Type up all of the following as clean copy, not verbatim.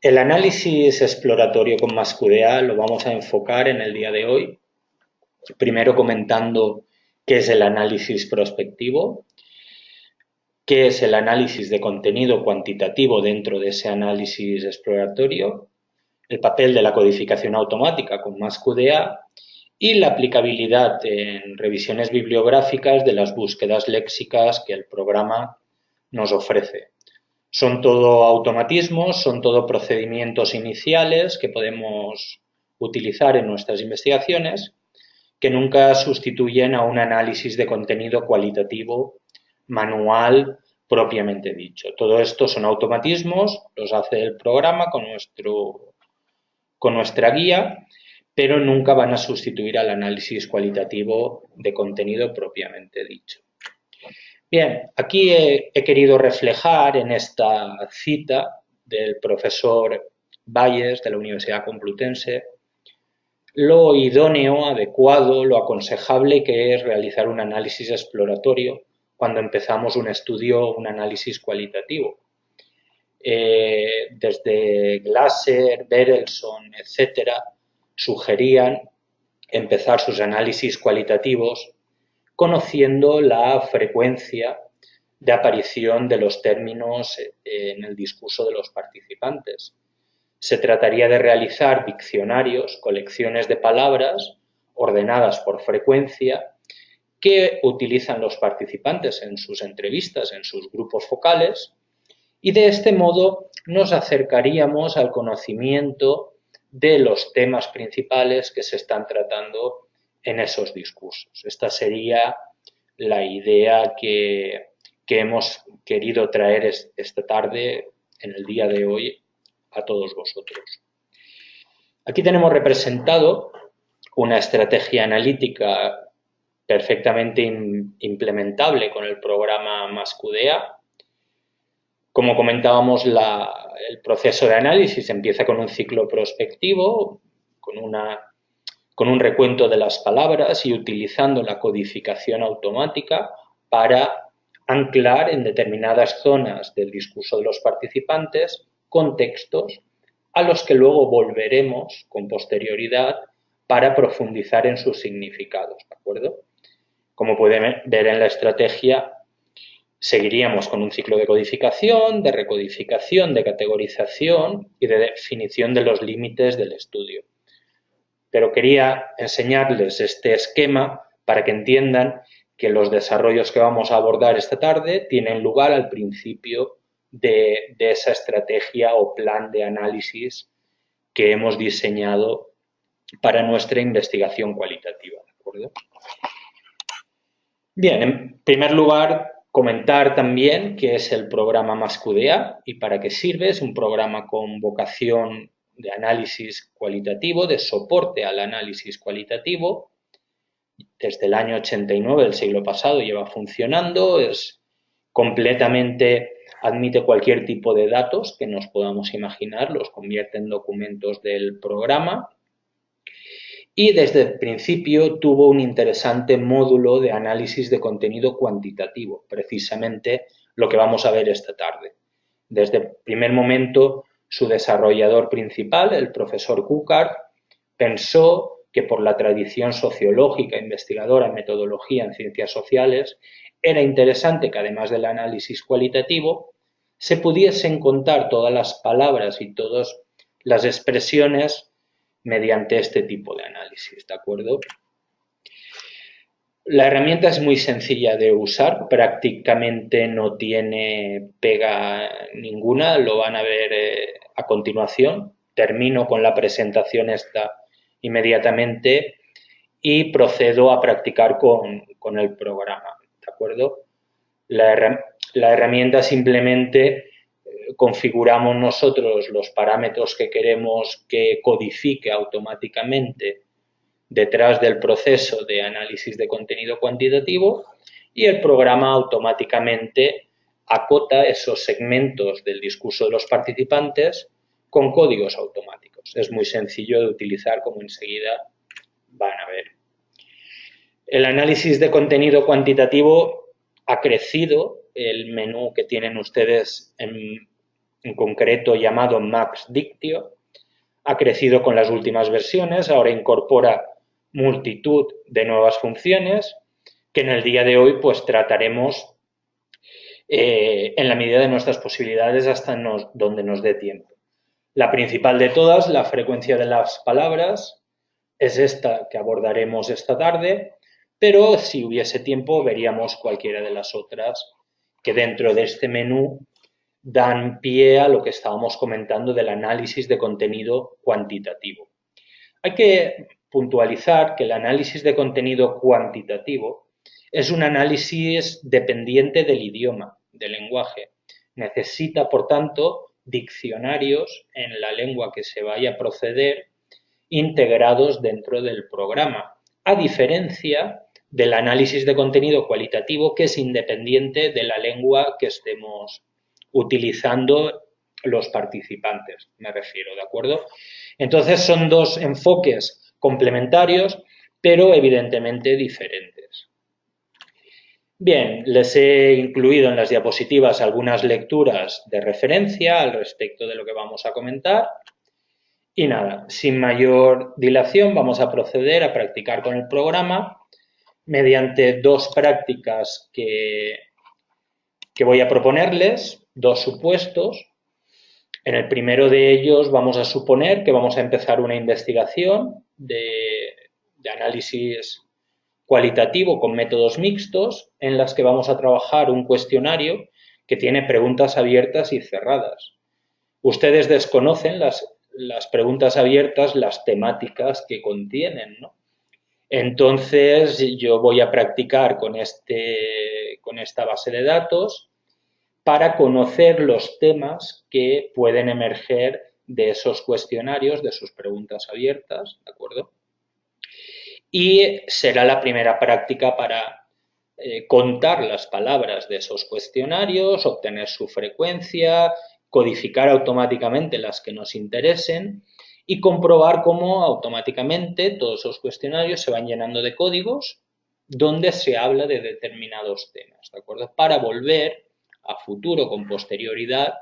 El análisis exploratorio con MassQDA lo vamos a enfocar en el día de hoy, primero comentando qué es el análisis prospectivo, qué es el análisis de contenido cuantitativo dentro de ese análisis exploratorio, el papel de la codificación automática con MassQDA y la aplicabilidad en revisiones bibliográficas de las búsquedas léxicas que el programa nos ofrece. Son todo automatismos, son todo procedimientos iniciales que podemos utilizar en nuestras investigaciones que nunca sustituyen a un análisis de contenido cualitativo manual propiamente dicho. Todo esto son automatismos, los hace el programa con nuestra guía, pero nunca van a sustituir al análisis cualitativo de contenido propiamente dicho. Bien, aquí he querido reflejar en esta cita del profesor Bayes de la Universidad Complutense lo idóneo, adecuado, lo aconsejable que es realizar un análisis exploratorio cuando empezamos un estudio, un análisis cualitativo. Desde Glasser, Berelson, etcétera, sugerían empezar sus análisis cualitativos conociendo la frecuencia de aparición de los términos en el discurso de los participantes. Se trataría de realizar diccionarios, colecciones de palabras ordenadas por frecuencia que utilizan los participantes en sus entrevistas, en sus grupos focales, y de este modo nos acercaríamos al conocimiento de los temas principales que se están tratando en esos discursos. Esta sería la idea que hemos querido traer esta tarde, en el día de hoy, a todos vosotros. Aquí tenemos representado una estrategia analítica perfectamente implementable con el programa MassQDA. Como comentábamos, el proceso de análisis empieza con un ciclo prospectivo, con un recuento de las palabras y utilizando la codificación automática para anclar en determinadas zonas del discurso de los participantes contextos a los que luego volveremos con posterioridad para profundizar en sus significados, ¿de acuerdo? Como pueden ver en la estrategia, seguiríamos con un ciclo de codificación, de recodificación, de categorización y de definición de los límites del estudio. Pero quería enseñarles este esquema para que entiendan que los desarrollos que vamos a abordar esta tarde tienen lugar al principio de esa estrategia o plan de análisis que hemos diseñado para nuestra investigación cualitativa, ¿de acuerdo? Bien, en primer lugar, comentar también qué es el programa MassQDA y para qué sirve. Es un programa con vocación de análisis cualitativo, de soporte al análisis cualitativo. Desde el año 89 del siglo pasado lleva funcionando, es completamente, admite cualquier tipo de datos que nos podamos imaginar, los convierte en documentos del programa y desde el principio tuvo un interesante módulo de análisis de contenido cuantitativo, precisamente lo que vamos a ver esta tarde. Desde el primer momento, su desarrollador principal, el profesor Cucard, pensó que por la tradición sociológica, investigadora en metodología en ciencias sociales, era interesante que además del análisis cualitativo, se pudiesen contar todas las palabras y todas las expresiones mediante este tipo de análisis, ¿de acuerdo? La herramienta es muy sencilla de usar, prácticamente no tiene pega ninguna, lo van a ver a continuación. Termino con la presentación esta inmediatamente y procedo a practicar con el programa, ¿de acuerdo? La herramienta simplemente configuramos nosotros los parámetros que queremos que codifique automáticamente detrás del proceso de análisis de contenido cuantitativo y el programa automáticamente acota esos segmentos del discurso de los participantes con códigos automáticos. Es muy sencillo de utilizar, como enseguida van a ver. El análisis de contenido cuantitativo ha crecido. El menú que tienen ustedes en concreto llamado Max Dictio. Ha crecido con las últimas versiones, ahora incorpora multitud de nuevas funciones que en el día de hoy pues trataremos en la medida de nuestras posibilidades hasta donde nos dé tiempo. La principal de todas, la frecuencia de las palabras, es esta que abordaremos esta tarde, pero si hubiese tiempo veríamos cualquiera de las otras que dentro de este menú dan pie a lo que estábamos comentando del análisis de contenido cuantitativo. Hay que puntualizar que el análisis de contenido cuantitativo es un análisis dependiente del idioma, del lenguaje. Necesita, por tanto, diccionarios en la lengua que se vaya a proceder integrados dentro del programa, a diferencia del análisis de contenido cualitativo que es independiente de la lengua que estemos utilizando los participantes, me refiero, ¿de acuerdo? Entonces son dos enfoques complementarios, pero evidentemente diferentes. Bien, les he incluido en las diapositivas algunas lecturas de referencia al respecto de lo que vamos a comentar. Y nada, sin mayor dilación vamos a proceder a practicar con el programa mediante dos prácticas que voy a proponerles, dos supuestos. En el primero de ellos vamos a suponer que vamos a empezar una investigación de análisis cualitativo con métodos mixtos en las que vamos a trabajar un cuestionario que tiene preguntas abiertas y cerradas. Ustedes desconocen las preguntas abiertas, las temáticas que contienen, ¿no? Entonces yo voy a practicar con esta base de datos para conocer los temas que pueden emerger de esos cuestionarios, de sus preguntas abiertas, ¿de acuerdo? Y será la primera práctica para contar las palabras de esos cuestionarios, obtener su frecuencia, codificar automáticamente las que nos interesen y comprobar cómo automáticamente todos esos cuestionarios se van llenando de códigos donde se habla de determinados temas, ¿de acuerdo? Para volver a futuro, con posterioridad,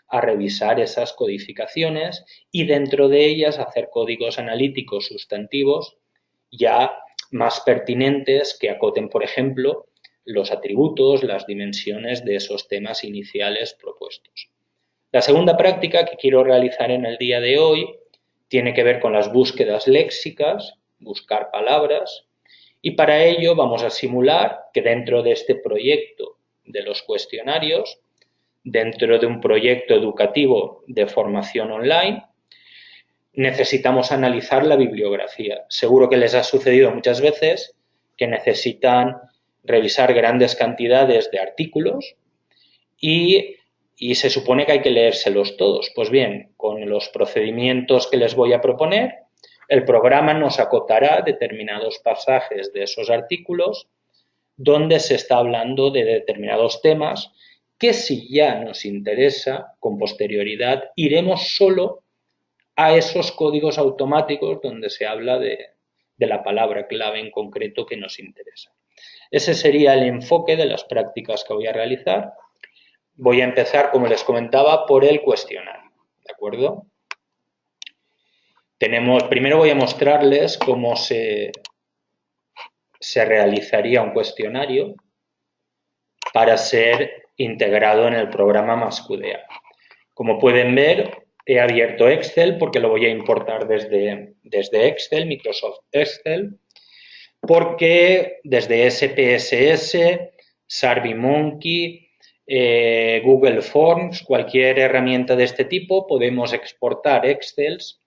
a revisar esas codificaciones y dentro de ellas hacer códigos analíticos sustantivos ya más pertinentes que acoten, por ejemplo, los atributos, las dimensiones de esos temas iniciales propuestos. La segunda práctica que quiero realizar en el día de hoy tiene que ver con las búsquedas léxicas, buscar palabras, y para ello vamos a simular que dentro de este proyecto de los cuestionarios, dentro de un proyecto educativo de formación online, necesitamos analizar la bibliografía. Seguro que les ha sucedido muchas veces que necesitan revisar grandes cantidades de artículos y se supone que hay que leérselos todos. Pues bien, con los procedimientos que les voy a proponer, el programa nos acotará determinados pasajes de esos artículos donde se está hablando de determinados temas que si ya nos interesa, con posterioridad, iremos solo a esos códigos automáticos donde se habla de la palabra clave en concreto que nos interesa. Ese sería el enfoque de las prácticas que voy a realizar. Voy a empezar, como les comentaba, por el cuestionario, ¿de acuerdo? Primero voy a mostrarles cómo se realizaría un cuestionario para ser integrado en el programa Mascudea. Como pueden ver, he abierto Excel porque lo voy a importar desde Excel, Microsoft Excel, porque desde SPSS, SurveyMonkey, Google Forms, cualquier herramienta de este tipo, podemos exportar Excels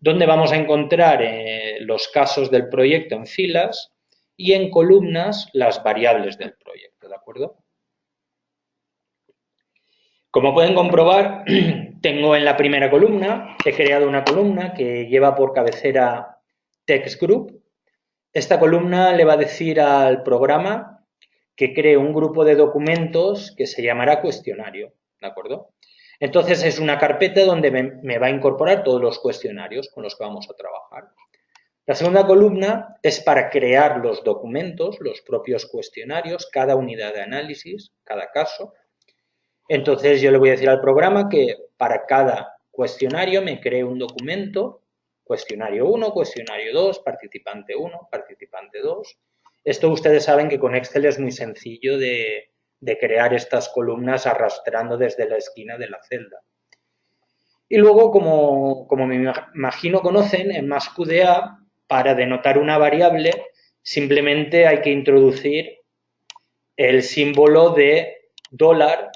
donde vamos a encontrar los casos del proyecto en filas y en columnas las variables del proyecto, ¿de acuerdo? Como pueden comprobar, tengo en la primera columna, he creado una columna que lleva por cabecera Text Group. Esta columna le va a decir al programa que cree un grupo de documentos que se llamará cuestionario, ¿de acuerdo? Entonces es una carpeta donde me va a incorporar todos los cuestionarios con los que vamos a trabajar. La segunda columna es para crear los documentos, los propios cuestionarios, cada unidad de análisis, cada caso. Entonces yo le voy a decir al programa que para cada cuestionario me cree un documento, cuestionario 1, cuestionario 2, participante 1, participante 2. Esto ustedes saben que con Excel es muy sencillo de crear estas columnas arrastrando desde la esquina de la celda. Y luego, como me imagino conocen, en MassQDA, para denotar una variable, simplemente hay que introducir el símbolo de dólar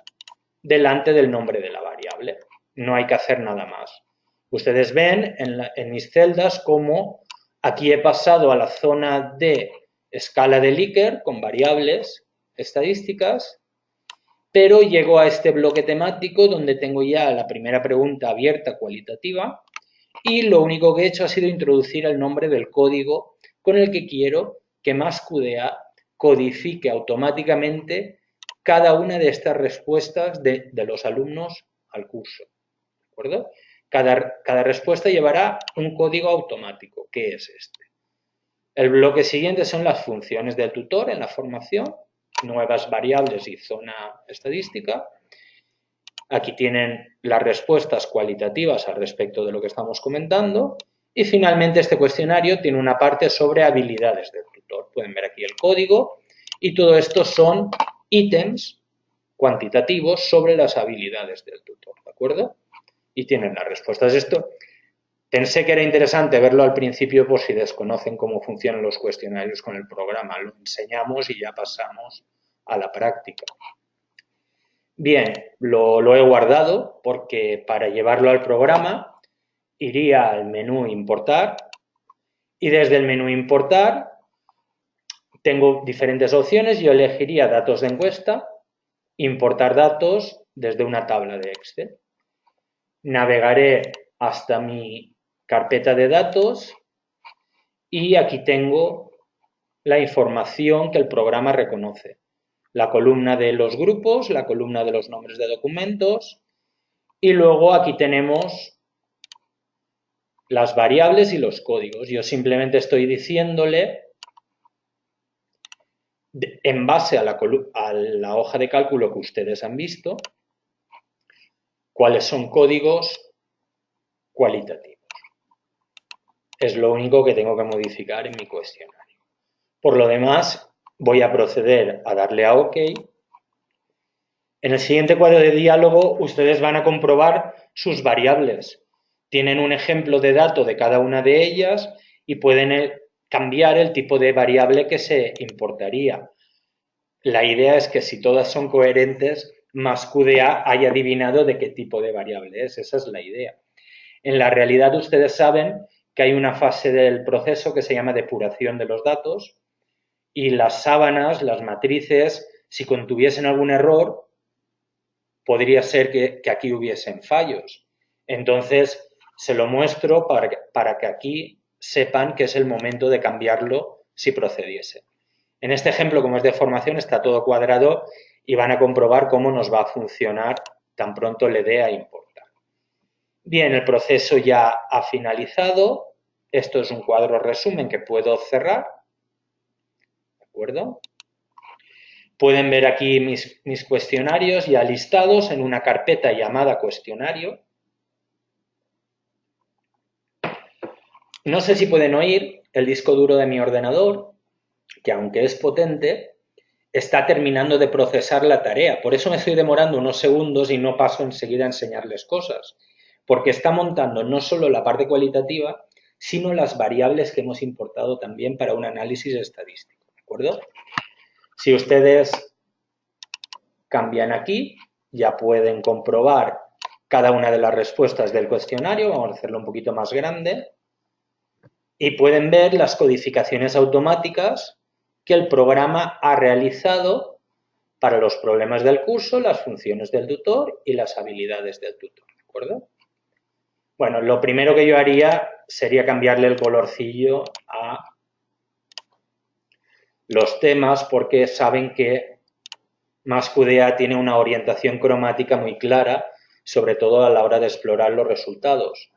delante del nombre de la variable. No hay que hacer nada más. Ustedes ven en mis celdas cómo aquí he pasado a la zona de escala de Likert con variables estadísticas, pero llego a este bloque temático donde tengo ya la primera pregunta abierta cualitativa y lo único que he hecho ha sido introducir el nombre del código con el que quiero que MassQDA codifique automáticamente cada una de estas respuestas de los alumnos al curso. ¿De acuerdo? Cada respuesta llevará un código automático, que es este. El bloque siguiente son las funciones del tutor en la formación, nuevas variables y zona estadística. Aquí tienen las respuestas cualitativas al respecto de lo que estamos comentando. Y finalmente este cuestionario tiene una parte sobre habilidades del tutor. Pueden ver aquí el código y todo esto son ítems cuantitativos sobre las habilidades del tutor, ¿de acuerdo? Y tienen las respuestas. Esto pensé que era interesante verlo al principio por si desconocen cómo funcionan los cuestionarios con el programa. Lo enseñamos y ya pasamos a la práctica. Bien, lo he guardado porque para llevarlo al programa iría al menú importar y desde el menú importar tengo diferentes opciones. Yo elegiría datos de encuesta, importar datos desde una tabla de Excel. Navegaré hasta mi carpeta de datos y aquí tengo la información que el programa reconoce. La columna de los grupos, la columna de los nombres de documentos y luego aquí tenemos las variables y los códigos. Yo simplemente estoy diciéndole, en base a la hoja de cálculo que ustedes han visto, cuáles son códigos cualitativos. Es lo único que tengo que modificar en mi cuestionario. Por lo demás, voy a proceder a darle a OK. En el siguiente cuadro de diálogo, ustedes van a comprobar sus variables. Tienen un ejemplo de dato de cada una de ellas y pueden cambiar el tipo de variable que se importaría. La idea es que si todas son coherentes, MassQDA haya adivinado de qué tipo de variable es. Esa es la idea. En la realidad, ustedes saben que hay una fase del proceso que se llama depuración de los datos y las sábanas, las matrices, si contuviesen algún error, podría ser que aquí hubiesen fallos. Entonces, se lo muestro para que aquí sepan que es el momento de cambiarlo si procediese. En este ejemplo, como es de formación, está todo cuadrado y van a comprobar cómo nos va a funcionar tan pronto le dé a importar. Bien, el proceso ya ha finalizado. Esto es un cuadro resumen que puedo cerrar. ¿De acuerdo? Pueden ver aquí mis cuestionarios ya listados en una carpeta llamada cuestionario. No sé si pueden oír el disco duro de mi ordenador, que aunque es potente, está terminando de procesar la tarea. Por eso me estoy demorando unos segundos y no paso enseguida a enseñarles cosas, porque está montando no solo la parte cualitativa, sino las variables que hemos importado también para un análisis estadístico. ¿De acuerdo? Si ustedes cambian aquí, ya pueden comprobar cada una de las respuestas del cuestionario. Vamos a hacerlo un poquito más grande. Y pueden ver las codificaciones automáticas que el programa ha realizado para los problemas del curso, las funciones del tutor y las habilidades del tutor. ¿De acuerdo? Bueno, lo primero que yo haría sería cambiarle el colorcillo a los temas porque saben que MassQDA tiene una orientación cromática muy clara, sobre todo a la hora de explorar los resultados.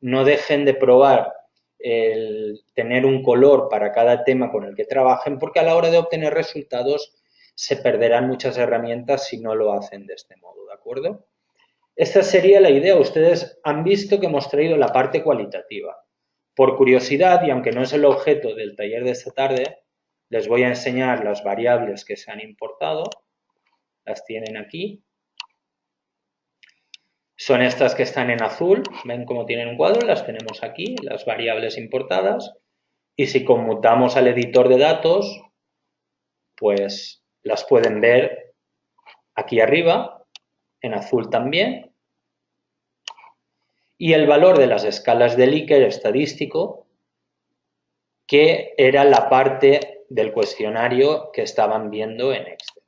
No dejen de probar el tener un color para cada tema con el que trabajen, porque a la hora de obtener resultados se perderán muchas herramientas si no lo hacen de este modo, ¿de acuerdo? Esta sería la idea. Ustedes han visto que hemos traído la parte cualitativa. Por curiosidad, y aunque no es el objeto del taller de esta tarde, les voy a enseñar las variables que se han importado. Las tienen aquí. Son estas que están en azul. ¿Ven cómo tienen un cuadro? Las tenemos aquí, las variables importadas. Y si conmutamos al editor de datos, pues las pueden ver aquí arriba, en azul también. Y el valor de las escalas de Likert estadístico, que era la parte del cuestionario que estaban viendo en Excel.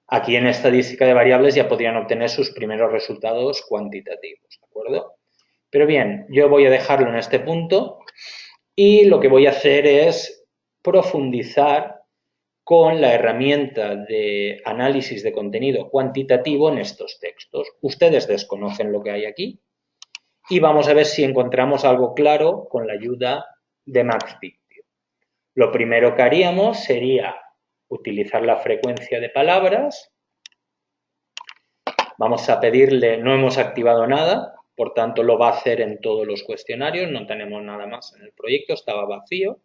Aquí en estadística de variables ya podrían obtener sus primeros resultados cuantitativos, ¿de acuerdo? Pero bien, yo voy a dejarlo en este punto y lo que voy a hacer es profundizar con la herramienta de análisis de contenido cuantitativo en estos textos. Ustedes desconocen lo que hay aquí y vamos a ver si encontramos algo claro con la ayuda de MaxPictio. Lo primero que haríamos sería utilizar la frecuencia de palabras. Vamos a pedirle, no hemos activado nada, por tanto lo va a hacer en todos los cuestionarios, no tenemos nada más en el proyecto, estaba vacío.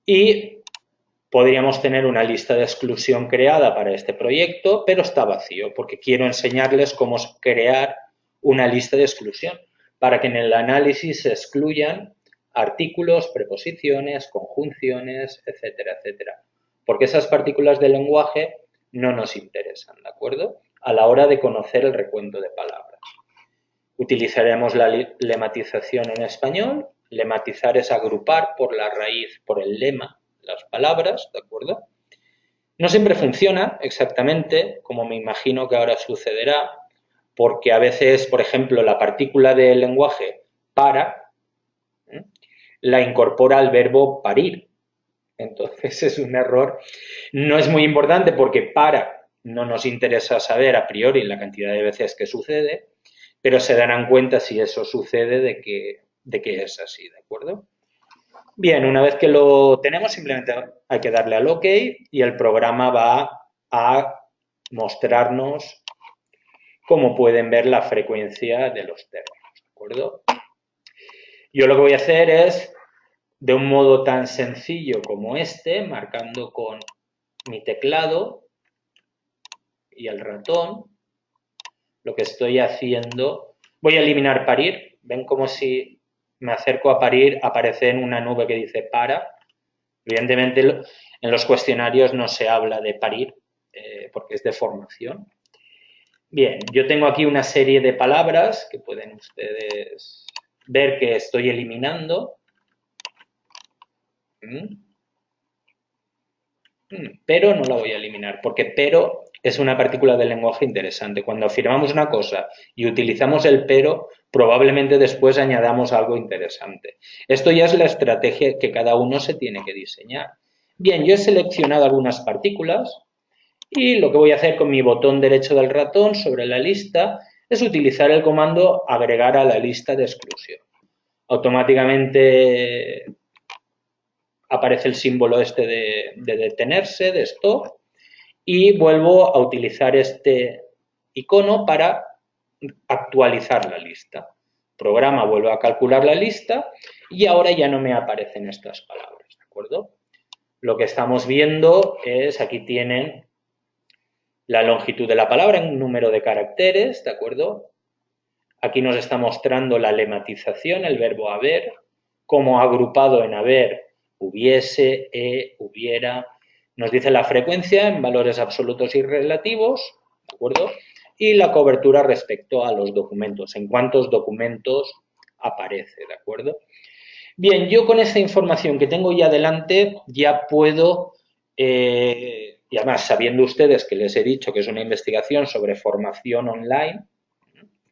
Y podríamos tener una lista de exclusión creada para este proyecto, pero está vacío, porque quiero enseñarles cómo crear una lista de exclusión, para que en el análisis se excluyan artículos, preposiciones, conjunciones, etcétera, etcétera. Porque esas partículas del lenguaje no nos interesan, ¿de acuerdo? A la hora de conocer el recuento de palabras. Utilizaremos la lematización en español. Lematizar es agrupar por la raíz, por el lema, las palabras, ¿de acuerdo? No siempre funciona exactamente, como me imagino que ahora sucederá, porque a veces, por ejemplo, la partícula del lenguaje para, la incorpora al verbo parir. Entonces es un error. No es muy importante porque para no nos interesa saber a priori la cantidad de veces que sucede, pero se darán cuenta si eso sucede de que es así, ¿de acuerdo? Bien, una vez que lo tenemos, simplemente hay que darle al OK y el programa va a mostrarnos, como pueden ver, la frecuencia de los términos, ¿de acuerdo? Yo lo que voy a hacer es, de un modo tan sencillo como este, marcando con mi teclado y el ratón, lo que estoy haciendo, voy a eliminar parir. ¿Ven como si me acerco a parir aparece en una nube que dice para? Evidentemente en los cuestionarios no se habla de parir porque es de formación. Bien, yo tengo aquí una serie de palabras que pueden ustedes ver que estoy eliminando. Pero no la voy a eliminar porque pero es una partícula del lenguaje interesante. Cuando afirmamos una cosa y utilizamos el pero, probablemente después añadamos algo interesante. Esto ya es la estrategia que cada uno se tiene que diseñar. Bien, yo he seleccionado algunas partículas y lo que voy a hacer con mi botón derecho del ratón sobre la lista es utilizar el comando agregar a la lista de exclusión. Automáticamente aparece el símbolo este de detenerse, de stop, y vuelvo a utilizar este icono para actualizar la lista. El programa vuelve a calcular la lista y ahora ya no me aparecen estas palabras, ¿de acuerdo? Lo que estamos viendo es, aquí tienen la longitud de la palabra en número de caracteres, ¿de acuerdo? Aquí nos está mostrando la lematización, el verbo haber, como agrupado en haber, hubiese, hubiera. Nos dice la frecuencia en valores absolutos y relativos, ¿de acuerdo? Y la cobertura respecto a los documentos, en cuántos documentos aparece, ¿de acuerdo? Bien, yo con esta información que tengo ya delante ya puedo, y además sabiendo ustedes que les he dicho que es una investigación sobre formación online,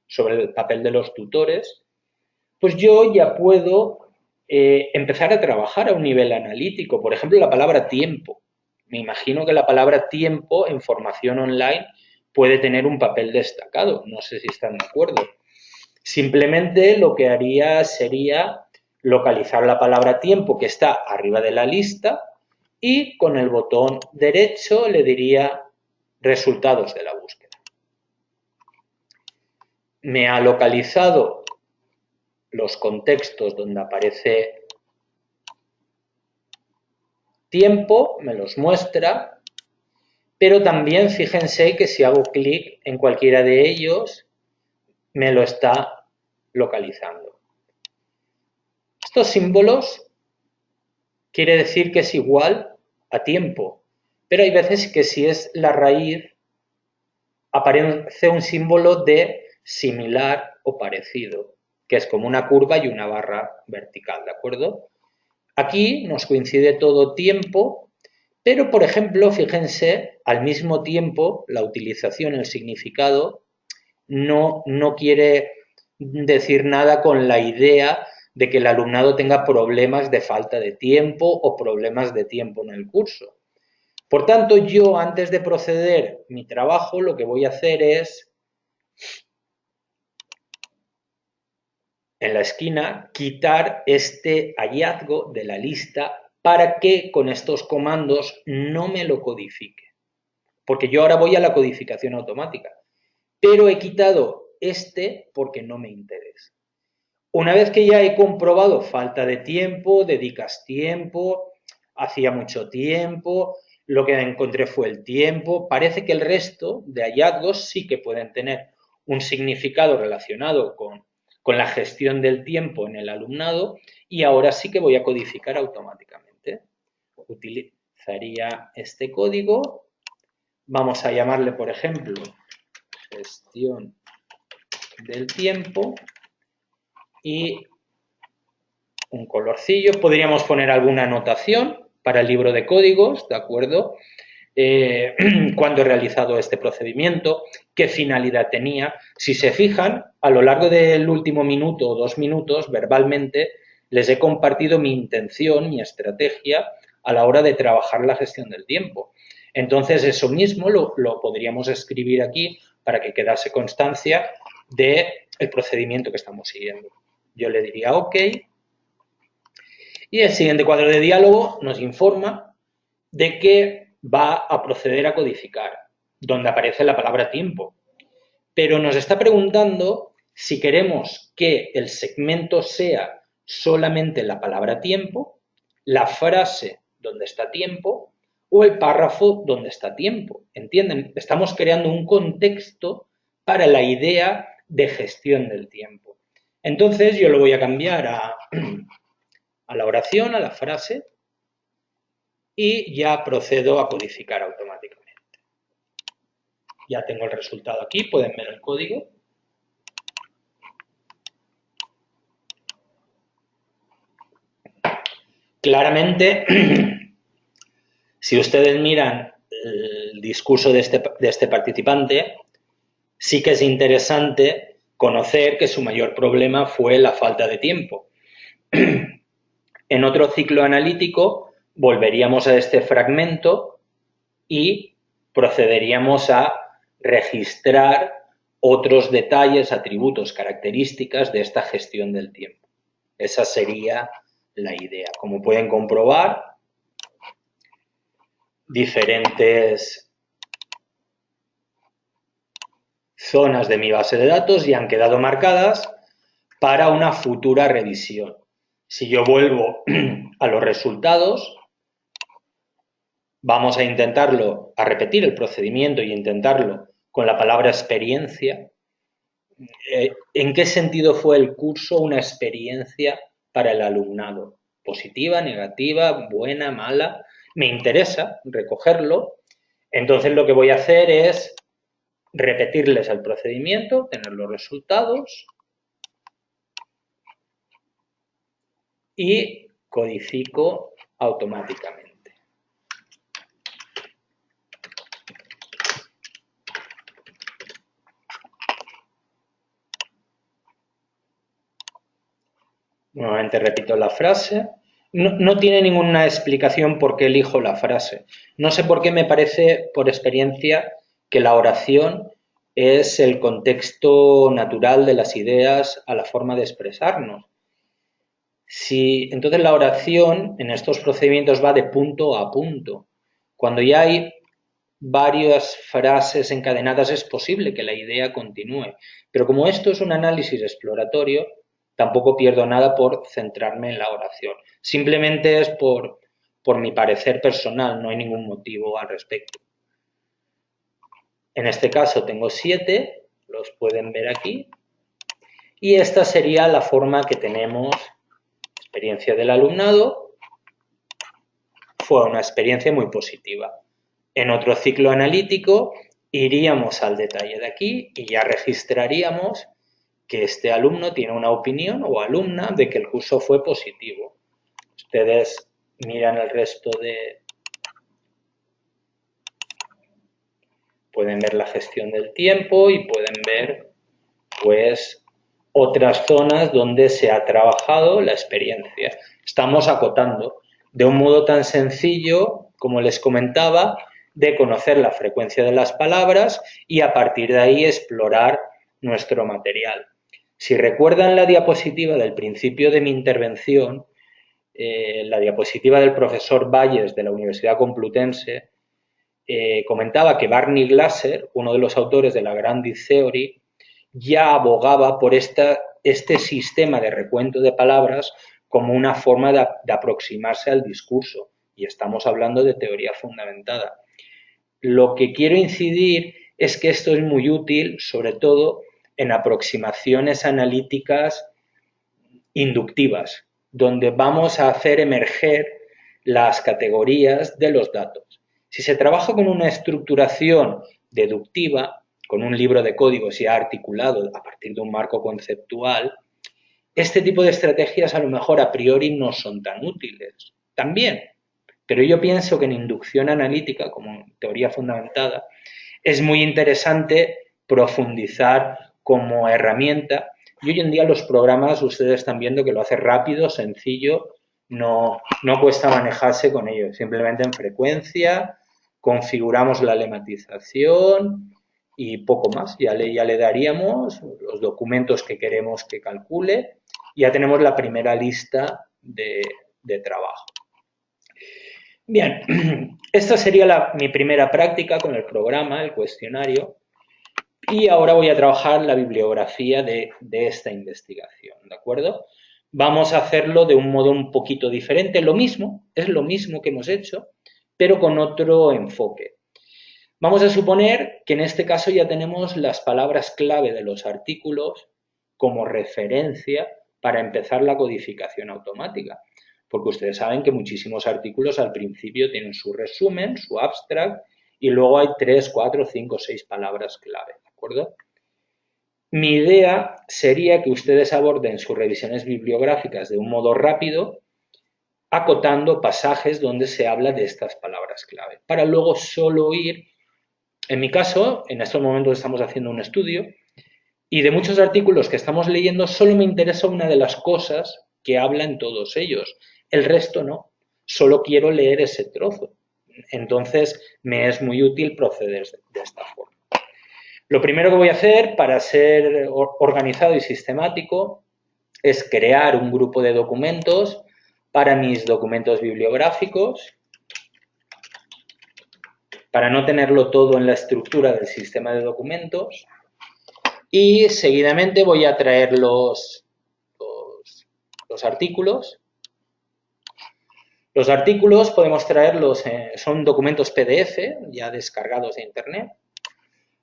sobre el papel de los tutores, pues yo ya puedo empezar a trabajar a un nivel analítico. Por ejemplo, la palabra tiempo. Me imagino que la palabra tiempo en formación online puede tener un papel destacado. No sé si están de acuerdo. Simplemente lo que haría sería localizar la palabra tiempo que está arriba de la lista y con el botón derecho le diría resultados de la búsqueda. Me ha localizado los contextos donde aparece tiempo, me los muestra, pero también fíjense que si hago clic en cualquiera de ellos, me lo está localizando. Estos símbolos quiere decir que es igual a tiempo, pero hay veces que si es la raíz, aparece un símbolo de similar o parecido, que es como una curva y una barra vertical, ¿de acuerdo? Aquí nos coincide todo tiempo, pero por ejemplo, fíjense, al mismo tiempo, la utilización, el significado, no quiere decir nada con la idea de que el alumnado tenga problemas de falta de tiempo o problemas de tiempo en el curso. Por tanto, yo antes de proceder mi trabajo, lo que voy a hacer es, en la esquina, quitar este hallazgo de la lista para que con estos comandos no me lo codifique. Porque yo ahora voy a la codificación automática, pero he quitado este porque no me interesa. Una vez que ya he comprobado falta de tiempo, dedicas tiempo, hacía mucho tiempo, lo que encontré fue el tiempo, parece que el resto de hallazgos sí que pueden tener un significado relacionado con la gestión del tiempo en el alumnado y ahora sí que voy a codificar automáticamente. Utilizaría este código, vamos a llamarle, por ejemplo, gestión del tiempo y un colorcillo. Podríamos poner alguna anotación para el libro de códigos, ¿de acuerdo? Cuándo he realizado este procedimiento, qué finalidad tenía. Si se fijan, a lo largo del último minuto o 2 minutos, verbalmente, les he compartido mi intención, mi estrategia a la hora de trabajar la gestión del tiempo. Entonces, eso mismo lo podríamos escribir aquí para que quedase constancia del procedimiento que estamos siguiendo. Yo le diría OK. Y el siguiente cuadro de diálogo nos informa de que va a proceder a codificar, donde aparece la palabra tiempo. Pero nos está preguntando si queremos que el segmento sea solamente la palabra tiempo, la frase donde está tiempo o el párrafo donde está tiempo. ¿Entienden? Estamos creando un contexto para la idea de gestión del tiempo. Entonces yo lo voy a cambiar a la oración, a la frase, y ya procedo a codificar automáticamente. Ya tengo el resultado aquí, pueden ver el código. Claramente, si ustedes miran el discurso de este participante, sí que es interesante conocer que su mayor problema fue la falta de tiempo. En otro ciclo analítico volveríamos a este fragmento y procederíamos a registrar otros detalles, atributos, características de esta gestión del tiempo. Esa sería la idea. Como pueden comprobar, diferentes zonas de mi base de datos ya han quedado marcadas para una futura revisión. Si yo vuelvo a los resultados, vamos a intentarlo, a repetir el procedimiento y intentarlo con la palabra experiencia. ¿En qué sentido fue el curso una experiencia para el alumnado? ¿Positiva, negativa, buena, mala? Me interesa recogerlo. Entonces lo que voy a hacer es repetirles el procedimiento, tener los resultados y codifico automáticamente. Nuevamente repito la frase. No tiene ninguna explicación por qué elijo la frase. No sé por qué me parece, por experiencia, que la oración es el contexto natural de las ideas a la forma de expresarnos. Entonces la oración en estos procedimientos va de punto a punto. Cuando ya hay varias frases encadenadas es posible que la idea continúe. Pero como esto es un análisis exploratorio, tampoco pierdo nada por centrarme en la oración. Simplemente es por mi parecer personal, no hay ningún motivo al respecto. En este caso tengo 7, los pueden ver aquí. Y esta sería la forma que tenemos. Experiencia del alumnado fue una experiencia muy positiva. En otro ciclo analítico iríamos al detalle de aquí y ya registraríamos que este alumno tiene una opinión o alumna de que el curso fue positivo. Ustedes miran el resto de... Pueden ver la gestión del tiempo y pueden ver, pues, otras zonas donde se ha trabajado la experiencia. Estamos acotando de un modo tan sencillo, como les comentaba, de conocer la frecuencia de las palabras y a partir de ahí explorar nuestro material. Si recuerdan la diapositiva del principio de mi intervención, la diapositiva del profesor Valles de la Universidad Complutense, comentaba que Barney Glasser, uno de los autores de la Grand Theory, ya abogaba por este sistema de recuento de palabras como una forma de aproximarse al discurso. Y estamos hablando de teoría fundamentada. Lo que quiero incidir es que esto es muy útil, sobre todo en aproximaciones analíticas inductivas, donde vamos a hacer emerger las categorías de los datos. Si se trabaja con una estructuración deductiva, con un libro de códigos ya articulado a partir de un marco conceptual, este tipo de estrategias a lo mejor a priori no son tan útiles. También, pero yo pienso que en inducción analítica, como teoría fundamentada, es muy interesante profundizar como herramienta. Y hoy en día los programas, ustedes están viendo que lo hace rápido, sencillo, no cuesta manejarse con ellos. Simplemente en frecuencia, configuramos la lematización y poco más. Ya le daríamos los documentos que queremos que calcule. Ya tenemos la primera lista de trabajo. Bien, esta sería mi primera práctica con el programa, el cuestionario, y ahora voy a trabajar la bibliografía de esta investigación, ¿de acuerdo? Vamos a hacerlo de un modo un poquito diferente, es lo mismo que hemos hecho, pero con otro enfoque. Vamos a suponer que en este caso ya tenemos las palabras clave de los artículos como referencia para empezar la codificación automática. Porque ustedes saben que muchísimos artículos al principio tienen su resumen, su abstract, y luego hay 3, 4, 5, 6 palabras clave, ¿de acuerdo? Mi idea sería que ustedes aborden sus revisiones bibliográficas de un modo rápido, acotando pasajes donde se habla de estas palabras clave, para luego solo ir, en mi caso, en estos momentos estamos haciendo un estudio, y de muchos artículos que estamos leyendo solo me interesa una de las cosas que hablan todos ellos. El resto no. Solo quiero leer ese trozo. Entonces, me es muy útil proceder de esta forma. Lo primero que voy a hacer para ser organizado y sistemático es crear un grupo de documentos para mis documentos bibliográficos, para no tenerlo todo en la estructura del sistema de documentos. Y seguidamente voy a traer los artículos. Los artículos podemos traerlos, son documentos PDF ya descargados de internet.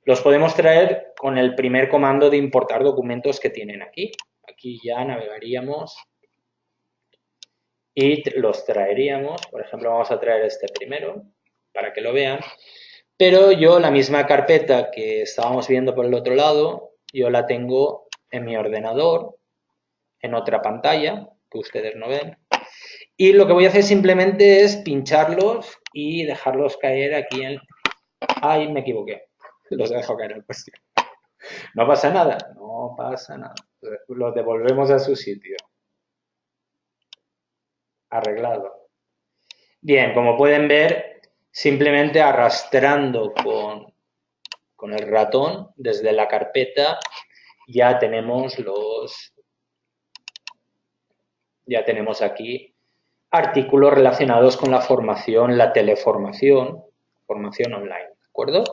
Los podemos traer con el primer comando de importar documentos que tienen aquí. Aquí ya navegaríamos y los traeríamos. Por ejemplo, vamos a traer este primero para que lo vean. Pero yo la misma carpeta que estábamos viendo por el otro lado, yo la tengo en mi ordenador, en otra pantalla, que ustedes no ven. Y lo que voy a hacer simplemente es pincharlos y dejarlos caer aquí en... ¡Ay, me equivoqué! Los he dejado caer en el cuestión. No pasa nada, no pasa nada. Los devolvemos a su sitio. Arreglado. Bien, como pueden ver, simplemente arrastrando con el ratón desde la carpeta ya tenemos ya tenemos aquí artículos relacionados con la formación, la teleformación, formación online, ¿de acuerdo?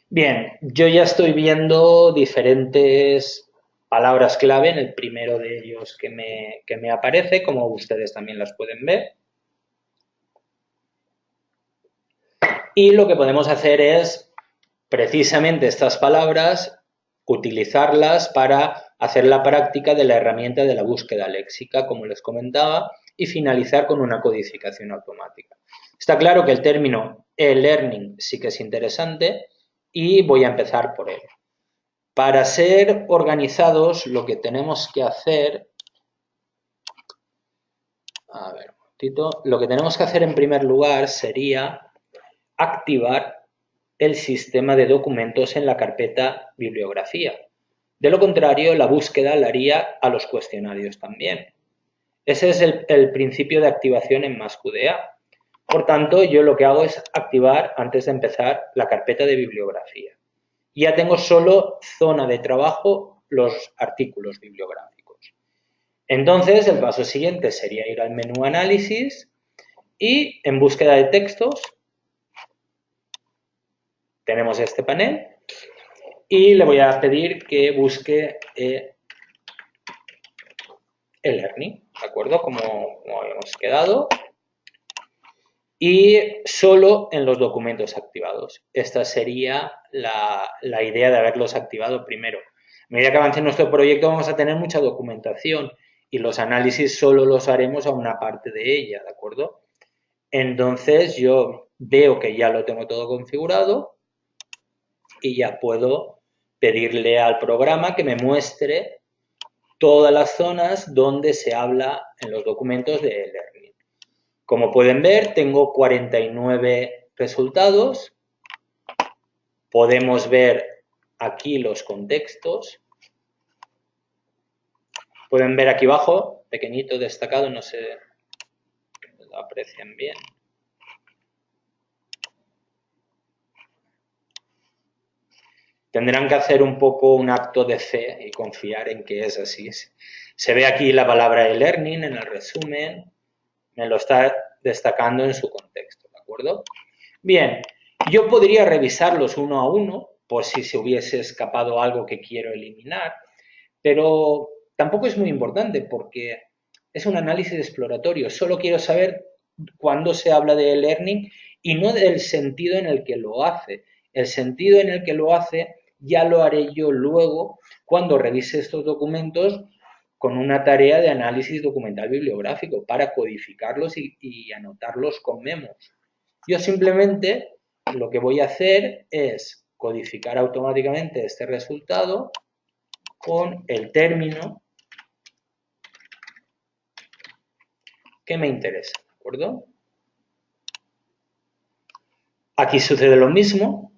Bien, yo ya estoy viendo diferentes palabras clave en el primero de ellos que me aparece, como ustedes también las pueden ver. Y lo que podemos hacer es, precisamente estas palabras, utilizarlas para hacer la práctica de la herramienta de la búsqueda léxica, como les comentaba, y finalizar con una codificación automática. Está claro que el término e-learning sí que es interesante y voy a empezar por él. Para ser organizados, lo que tenemos que hacer, a ver, un momentito, lo que tenemos que hacer en primer lugar sería activar el sistema de documentos en la carpeta bibliografía. De lo contrario, la búsqueda la haría a los cuestionarios también. Ese es el principio de activación en MassQDA. Por tanto, yo lo que hago es activar, antes de empezar, la carpeta de bibliografía. Ya tengo solo zona de trabajo los artículos bibliográficos. Entonces, el paso siguiente sería ir al menú Análisis y en búsqueda de textos tenemos este panel y le voy a pedir que busque e-learning, ¿de acuerdo? Como habíamos quedado. Y solo en los documentos activados. Esta sería la idea de haberlos activado primero. A medida que avance nuestro proyecto vamos a tener mucha documentación y los análisis solo los haremos a una parte de ella, ¿de acuerdo? Entonces yo veo que ya lo tengo todo configurado y ya puedo pedirle al programa que me muestre todas las zonas donde se habla en los documentos de e-learning. Como pueden ver, tengo 49 resultados. Podemos ver aquí los contextos. Pueden ver aquí abajo, pequeñito, destacado, no sé si lo aprecian bien. Tendrán que hacer un poco un acto de fe y confiar en que es así. Se ve aquí la palabra e-learning en el resumen. Me lo está destacando en su contexto, ¿de acuerdo? Bien, yo podría revisarlos uno a uno por si se hubiese escapado algo que quiero eliminar, pero tampoco es muy importante porque es un análisis exploratorio. Solo quiero saber cuándo se habla de e-learning y no del sentido en el que lo hace. El sentido en el que lo hace ya lo haré yo luego cuando revise estos documentos con una tarea de análisis documental bibliográfico para codificarlos y anotarlos con memos. Yo simplemente lo que voy a hacer es codificar automáticamente este resultado con el término que me interesa, ¿de acuerdo? Aquí sucede lo mismo.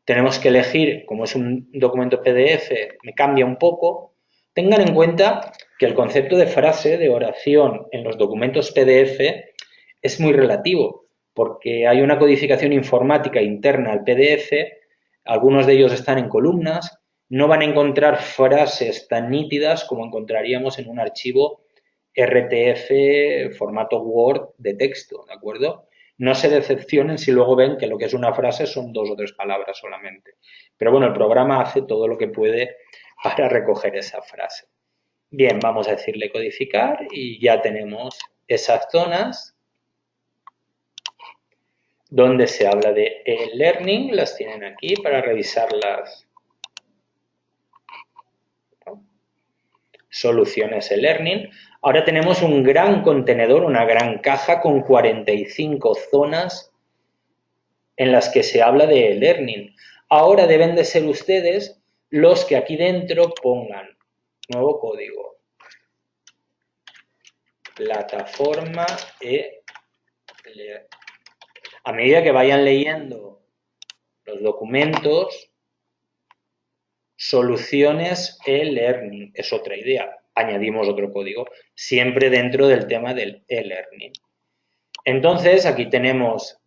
Tenemos que elegir, como es un documento PDF, me cambia un poco. Tengan en cuenta que el concepto de frase, de oración en los documentos PDF es muy relativo, porque hay una codificación informática interna al PDF, algunos de ellos están en columnas, no van a encontrar frases tan nítidas como encontraríamos en un archivo RTF formato Word de texto, ¿de acuerdo? No se decepcionen si luego ven que lo que es una frase son 2 o 3 palabras solamente. Pero bueno, el programa hace todo lo que puede para recoger esa frase. Bien, vamos a decirle codificar y ya tenemos esas zonas donde se habla de e-learning, las tienen aquí para revisar las soluciones e-learning. Ahora tenemos un gran contenedor, una gran caja con 45 zonas en las que se habla de e-learning. Ahora deben de ser ustedes los que aquí dentro pongan nuevo código, plataforma e-learning. A medida que vayan leyendo los documentos, soluciones e-learning es otra idea. Añadimos otro código, siempre dentro del tema del e-learning. Entonces, aquí tenemos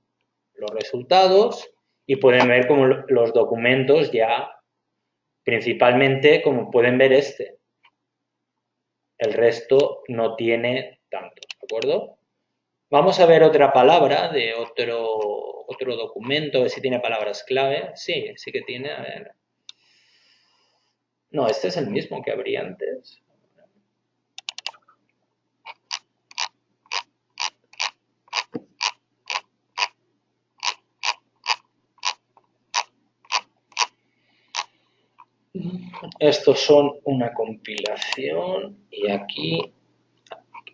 los resultados y pueden ver como los documentos ya, principalmente, como pueden ver este. El resto no tiene tantos, ¿de acuerdo? Vamos a ver otra palabra de otro documento, a ver si tiene palabras clave. Sí, sí que tiene, a ver. No, este es el mismo que abrí antes. Estos son una compilación y aquí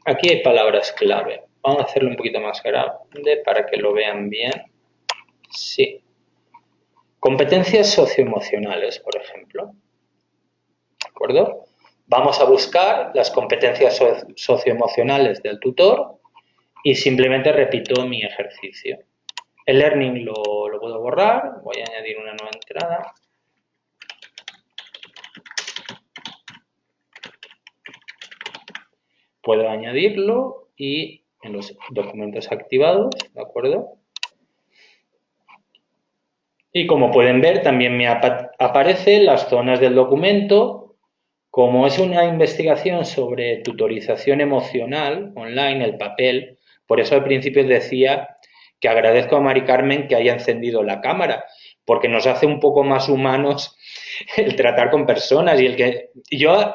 hay palabras clave. Vamos a hacerlo un poquito más grande para que lo vean bien. Sí. Competencias socioemocionales, por ejemplo. ¿De acuerdo? Vamos a buscar las competencias socioemocionales del tutor y simplemente repito mi ejercicio. El learning lo puedo borrar, voy a añadir una nueva entrada. Puedo añadirlo y en los documentos activados, ¿de acuerdo? Y como pueden ver, también me aparecen las zonas del documento. Como es una investigación sobre tutorización emocional online, el papel, por eso al principio decía que agradezco a Mari Carmen que haya encendido la cámara, porque nos hace un poco más humanos el tratar con personas y el que yo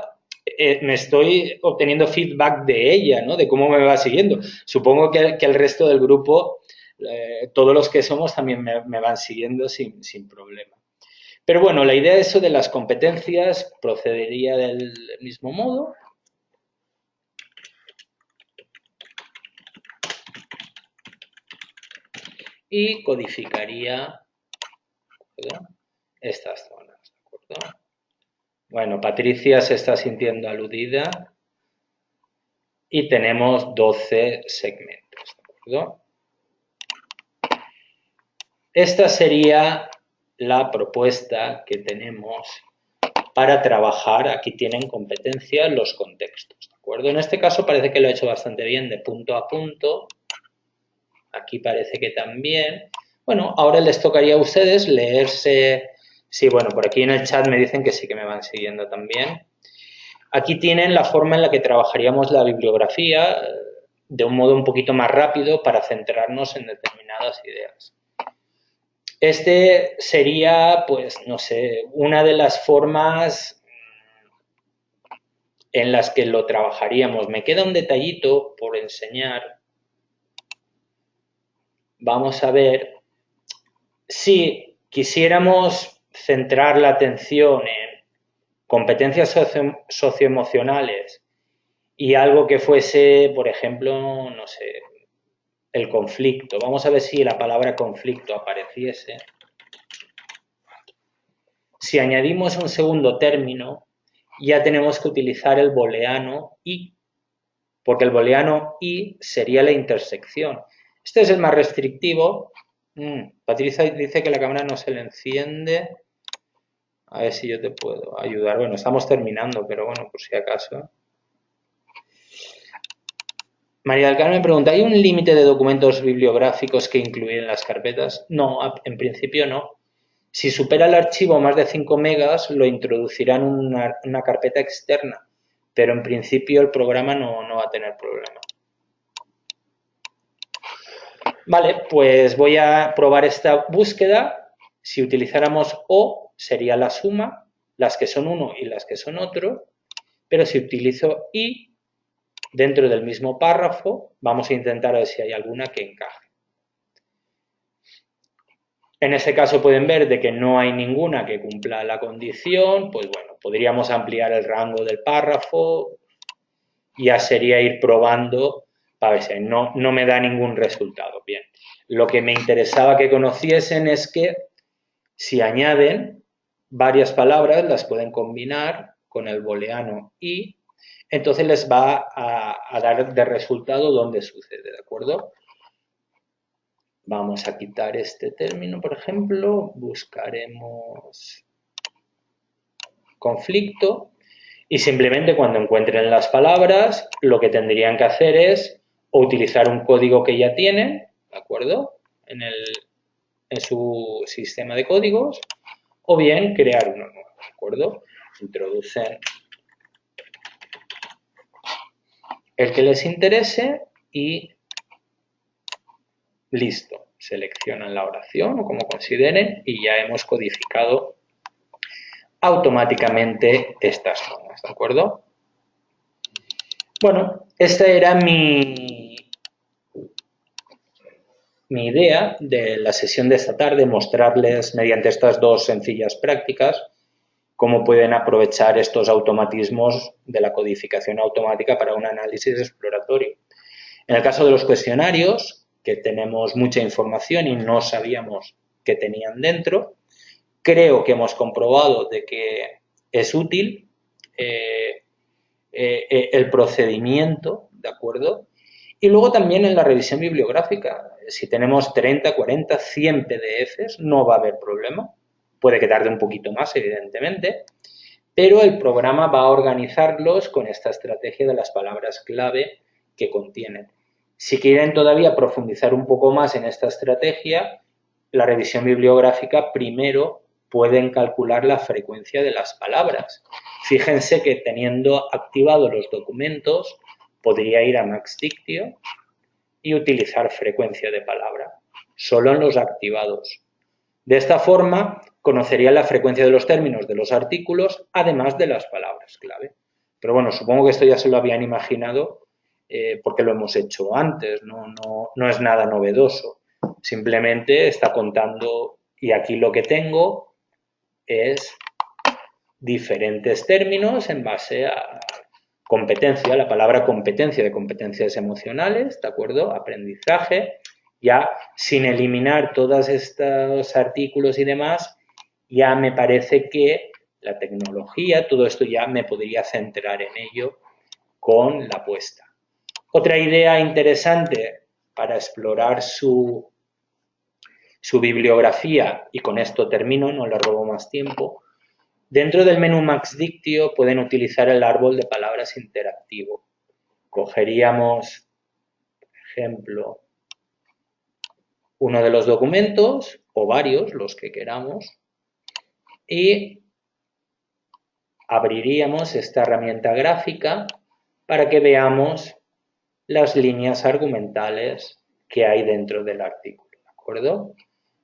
me estoy obteniendo feedback de ella, ¿no? De cómo me va siguiendo. Supongo que el resto del grupo, todos los que somos también me van siguiendo sin problema. Pero bueno, la idea de eso de las competencias procedería del mismo modo. Y codificaría, ¿verdad?, estas zonas, ¿de acuerdo? Bueno, Patricia se está sintiendo aludida y tenemos 12 segmentos, ¿de acuerdo? Esta sería la propuesta que tenemos para trabajar. Aquí tienen competencias los contextos, ¿de acuerdo? En este caso parece que lo he hecho bastante bien de punto a punto. Aquí parece que también. Bueno, ahora les tocaría a ustedes leerse. Sí, bueno, por aquí en el chat me dicen que sí que me van siguiendo también. Aquí tienen la forma en la que trabajaríamos la bibliografía de un modo un poquito más rápido para centrarnos en determinadas ideas. Este sería, pues, no sé, una de las formas en las que lo trabajaríamos. Me queda un detallito por enseñar. Vamos a ver. Si quisiéramos centrar la atención en competencias socioemocionales y algo que fuese, por ejemplo, no sé, el conflicto. Vamos a ver si la palabra conflicto apareciese. Si añadimos un segundo término, ya tenemos que utilizar el booleano y, porque el booleano y sería la intersección. Este es el más restrictivo. Patricia dice que la cámara no se le enciende. A ver si yo te puedo ayudar. Bueno, estamos terminando, pero bueno, por si acaso. María del Carmen pregunta, ¿hay un límite de documentos bibliográficos que incluir en las carpetas? No, en principio no. Si supera el archivo más de 5 megas, lo introducirá en una carpeta externa, pero en principio el programa no va a tener problema. Vale, pues voy a probar esta búsqueda. Si utilizáramos O, sería la suma, las que son uno y las que son otro, pero si utilizo I, dentro del mismo párrafo, vamos a intentar ver si hay alguna que encaje. En ese caso pueden ver de que no hay ninguna que cumpla la condición, pues bueno, podríamos ampliar el rango del párrafo, ya sería ir probando para ver si no me da ningún resultado. Bien, lo que me interesaba que conociesen es que si añaden varias palabras, las pueden combinar con el booleano y, entonces les va a dar de resultado dónde sucede, ¿de acuerdo? Vamos a quitar este término, por ejemplo, buscaremos conflicto y simplemente cuando encuentren las palabras, lo que tendrían que hacer es o utilizar un código que ya tienen, ¿de acuerdo?, en su sistema de códigos, o bien crear uno nuevo, ¿de acuerdo? Introducen el que les interese y listo. Seleccionan la oración o como consideren y ya hemos codificado automáticamente estas zonas, ¿de acuerdo? Bueno, esta era mi idea de la sesión de esta tarde, mostrarles mediante estas dos sencillas prácticas cómo pueden aprovechar estos automatismos de la codificación automática para un análisis exploratorio. En el caso de los cuestionarios, que tenemos mucha información y no sabíamos qué tenían dentro, creo que hemos comprobado de que es útil el procedimiento, ¿de acuerdo? Y luego también en la revisión bibliográfica, si tenemos 30, 40, 100 PDFs, no va a haber problema. Puede que tarde un poquito más, evidentemente, pero el programa va a organizarlos con esta estrategia de las palabras clave que contienen. Si quieren todavía profundizar un poco más en esta estrategia, la revisión bibliográfica primero pueden calcular la frecuencia de las palabras. Fíjense que teniendo activados los documentos, podría ir a MaxDictio y utilizar frecuencia de palabra, solo en los activados. De esta forma, conocería la frecuencia de los términos de los artículos, además de las palabras clave. Pero bueno, supongo que esto ya se lo habían imaginado porque lo hemos hecho antes, no es nada novedoso. Simplemente está contando, y aquí lo que tengo es diferentes términos en base a competencia, la palabra competencia de competencias emocionales, ¿de acuerdo? Aprendizaje, ya sin eliminar todos estos artículos y demás, ya me parece que la tecnología, todo esto ya me podría centrar en ello con la apuesta. Otra idea interesante para explorar su bibliografía, y con esto termino, no le robo más tiempo. Dentro del menú MaxDictio pueden utilizar el árbol de palabras interactivo. Cogeríamos, por ejemplo, uno de los documentos, o varios, los que queramos, y abriríamos esta herramienta gráfica para que veamos las líneas argumentales que hay dentro del artículo, ¿de acuerdo?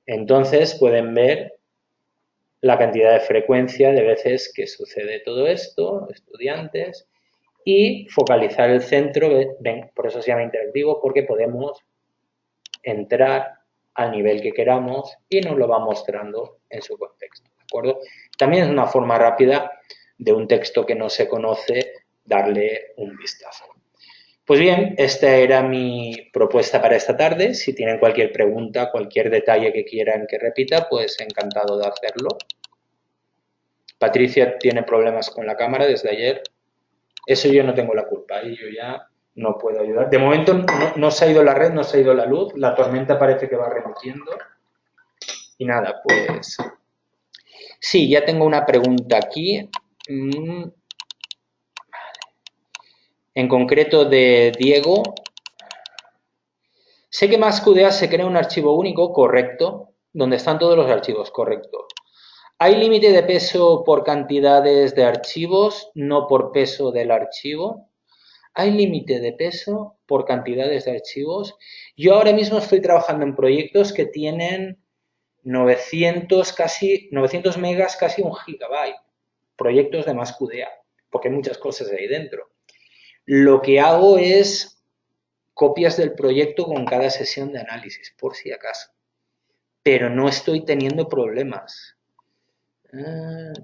Entonces pueden ver la cantidad de frecuencia de veces que sucede todo esto, estudiantes, y focalizar el centro, por eso se llama interactivo, porque podemos entrar al nivel que queramos y nos lo va mostrando en su contexto, ¿de acuerdo? También es una forma rápida de un texto que no se conoce darle un vistazo. Pues bien, esta era mi propuesta para esta tarde. Si tienen cualquier pregunta, cualquier detalle que quieran que repita, pues encantado de hacerlo. Patricia tiene problemas con la cámara desde ayer. Eso yo no tengo la culpa y yo ya no puedo ayudar. De momento no se ha ido la red, no se ha ido la luz. La tormenta parece que va remitiendo. Y nada, pues... Sí, ya tengo una pregunta aquí. En concreto de Diego. Sé que MaxQDA se crea un archivo único, correcto, donde están todos los archivos, correcto. ¿Hay límite de peso por cantidades de archivos, no por peso del archivo? ¿Hay límite de peso por cantidades de archivos? Yo ahora mismo estoy trabajando en proyectos que tienen 900 megas, casi 1 gigabyte. Proyectos de MaxQDA, porque hay muchas cosas ahí dentro. Lo que hago es copias del proyecto con cada sesión de análisis, por si acaso. Pero no estoy teniendo problemas.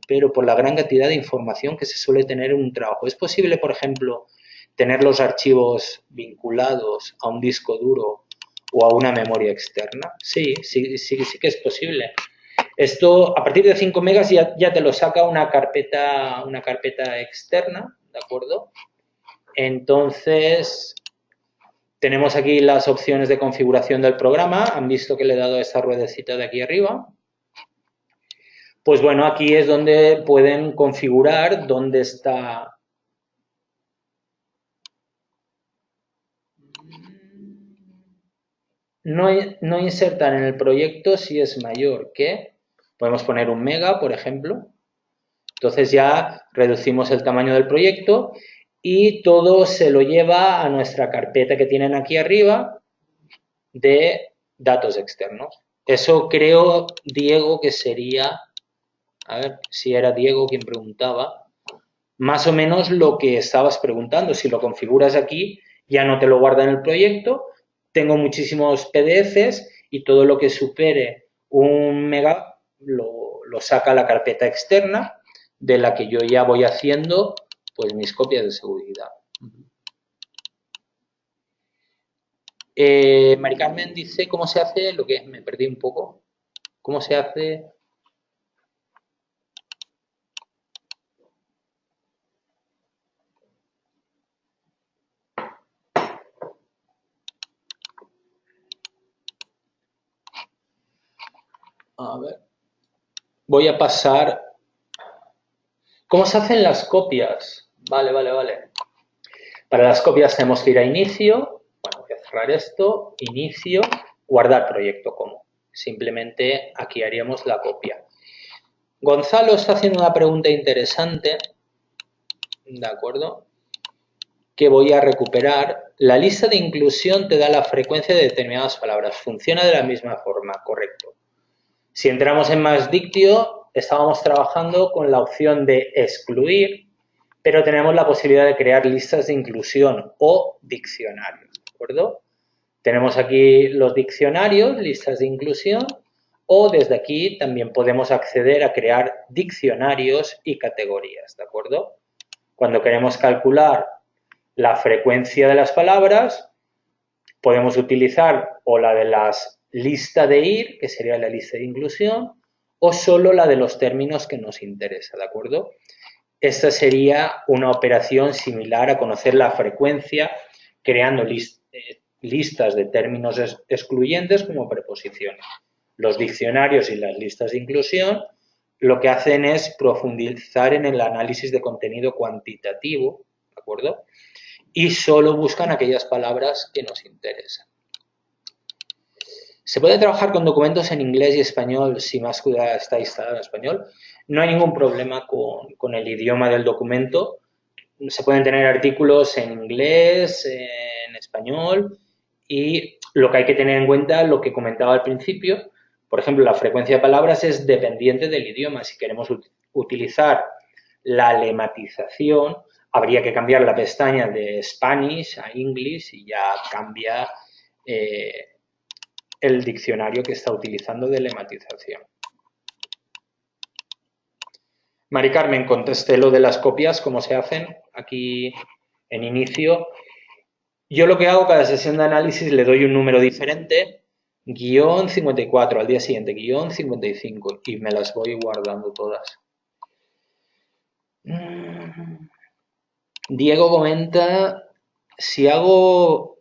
Pero por la gran cantidad de información que se suele tener en un trabajo. ¿Es posible, por ejemplo, tener los archivos vinculados a un disco duro o a una memoria externa? Sí que es posible. Esto, a partir de 5 megas ya te lo saca una carpeta externa, ¿de acuerdo? Entonces, tenemos aquí las opciones de configuración del programa. Han visto que le he dado a esta ruedecita de aquí arriba. Pues bueno, aquí es donde pueden configurar dónde está. No insertan en el proyecto si es mayor que, podemos poner 1 mega, por ejemplo. Entonces ya reducimos el tamaño del proyecto y todo se lo lleva a nuestra carpeta que tienen aquí arriba de datos externos. Eso creo, Diego, que sería, a ver si era Diego quien preguntaba, más o menos lo que estabas preguntando. Si lo configuras aquí, ya no te lo guarda en el proyecto. Tengo muchísimos PDFs y todo lo que supere 1 MB lo saca a la carpeta externa de la que yo ya voy haciendo pues mis copias de seguridad. Mari Carmen dice cómo se hace, lo que me perdí un poco. ¿Cómo se hace? A ver. Voy a pasar. ¿Cómo se hacen las copias? Vale. Para las copias tenemos que ir a inicio. Bueno, voy a cerrar esto. Inicio. Guardar proyecto como. Simplemente aquí haríamos la copia. Gonzalo está haciendo una pregunta interesante. ¿De acuerdo? Que voy a recuperar. La lista de inclusión te da la frecuencia de determinadas palabras. Funciona de la misma forma, correcto. Si entramos en Más Dictio, estábamos trabajando con la opción de excluir, pero tenemos la posibilidad de crear listas de inclusión o diccionarios, ¿de acuerdo? Tenemos aquí los diccionarios, listas de inclusión, o desde aquí también podemos acceder a crear diccionarios y categorías, ¿de acuerdo? Cuando queremos calcular la frecuencia de las palabras, podemos utilizar o la de las lista de ir, que sería la lista de inclusión, o solo la de los términos que nos interesa, ¿de acuerdo? Esta sería una operación similar a conocer la frecuencia creando listas de términos excluyentes como preposiciones. Los diccionarios y las listas de inclusión lo que hacen es profundizar en el análisis de contenido cuantitativo, ¿de acuerdo? Y solo buscan aquellas palabras que nos interesan. ¿Se puede trabajar con documentos en inglés y español si Mascuda está instalado en español? No hay ningún problema con el idioma del documento. Se pueden tener artículos en inglés, en español, y lo que hay que tener en cuenta, lo que comentaba al principio, por ejemplo, la frecuencia de palabras es dependiente del idioma. Si queremos utilizar la lematización, habría que cambiar la pestaña de Spanish a English y ya cambia el diccionario que está utilizando de lematización. Mari Carmen, contesté lo de las copias, cómo se hacen aquí en inicio. Yo lo que hago cada sesión de análisis le doy un número diferente, guión 54, al día siguiente, guión 55, y me las voy guardando todas. Diego comenta, si algo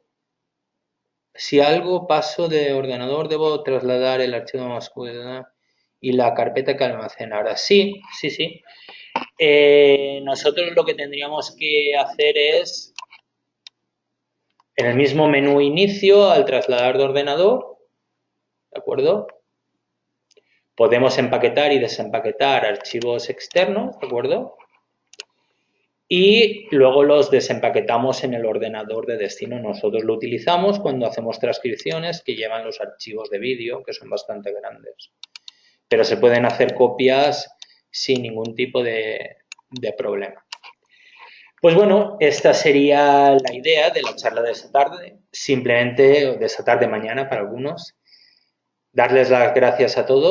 paso de ordenador, debo trasladar el archivo masculino y la carpeta que almacenará. Sí. Nosotros lo que tendríamos que hacer es, en el mismo menú inicio, al trasladar de ordenador, ¿de acuerdo? Podemos empaquetar y desempaquetar archivos externos, ¿de acuerdo? Y luego los desempaquetamos en el ordenador de destino. Nosotros lo utilizamos cuando hacemos transcripciones que llevan los archivos de vídeo, que son bastante grandes. Pero se pueden hacer copias sin ningún tipo de problema. Pues bueno, esta sería la idea de la charla de esta tarde, simplemente de esta tarde mañana para algunos. Darles las gracias a todos.